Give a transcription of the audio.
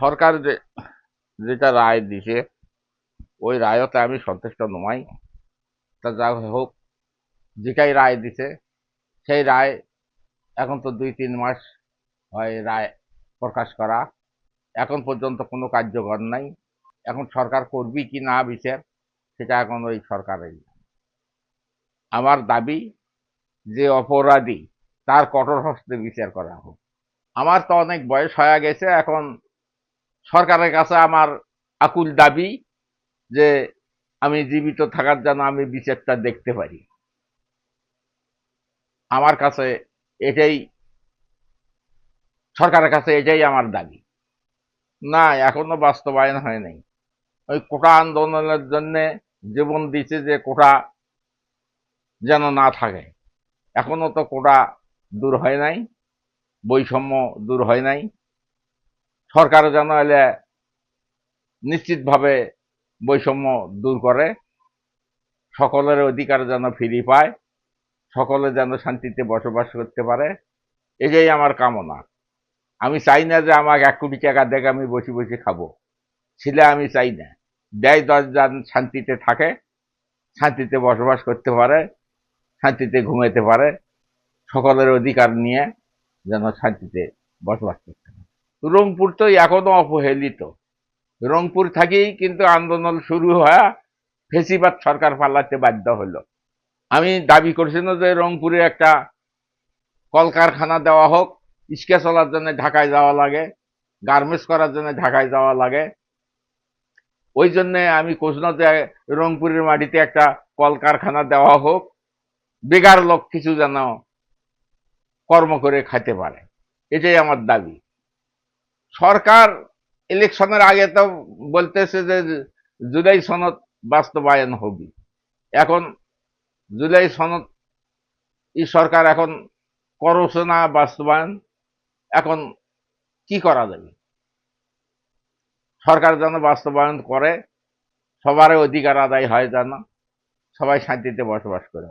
সরকার যেটা রায় দিছে ওই রায়তে আমি সন্তুষ্ট নই। তা যা হোক, যেটাই রায় দিছে সেই রায় এখন তো ২-৩ মাস হয় রায় প্রকাশ করা, এখন পর্যন্ত কোনো কার্যকর নাই। এখন সরকার করবি কি না বিচার সেটা এখন ওই সরকারের। আমার দাবি যে অপরাধী তার কঠোর হস্তে বিচার করা হোক। আমার তো অনেক বয়স হয়ে গেছে, এখন সরকারের কাছে আমার আকুল দাবি যে আমি জীবিত থাকার জন্য আমি বিচারটা দেখতে পারি। আমার কাছে এটাই, সরকারের কাছে এটাই আমার দাবি। না, এখনো বাস্তবায়ন হয় নাই। ওই কোটা আন্দোলনের জন্য জীবন দিছে যে কোটা যেন না থাকে, এখনো তো কোটা দূর হয় নাই, বৈষম্য দূর হয় নাই। সরকার যেন এলে নিশ্চিতভাবে বৈষম্য দূর করে, সকলের অধিকার যেন ফিরে পায়, সকলে যেন শান্তিতে বসবাস করতে পারে, এটাই আমার কামনা। আমি চাই না যে আমাকে ১ কোটি টাকা দেখে আমি বসে বসে খাবো, ছেলে আমি চাই না। দেয় ১০ জন শান্তিতে থাকে, শান্তিতে বসবাস করতে পারে, শান্তিতে ঘুমাইতে পারে, সকলের অধিকার নিয়ে যেন শান্তিতে বসবাস করতে পারে। রংপুর তো এখনো অবহেলিত। রংপুর থেকেই কিন্তু আন্দোলন শুরু হয়ে ফেসিবাদ সরকার পালাতে বাধ্য হলো। আমি দাবি করছিলাম যে রংপুরে একটা কলকারখানা দেওয়া হোক, রিক্সা চলার জন্য ঢাকায় যাওয়া লাগে, গার্মেন্টস করার জন্য ঢাকায় যাওয়া লাগে। ওই জন্য আমি করছিলাম যে রংপুরের মাটিতে একটা কলকারখানা দেওয়া হোক, বেকার লোক কিছু যেন কর্ম করে খাইতে পারে, এটাই আমার দাবি। সরকার ইলেকশনের আগে তো বলতেছে যে জুলাই সনদ বাস্তবায়ন হবে। এখন জুলাই সনদ সরকার এখন করছে না বাস্তবায়ন। এখন কি করা যাবে? সরকার যেন বাস্তবায়ন করে, সবার অধিকার আদায় হয়, যেন সবাই শান্তিতে বসবাস করে।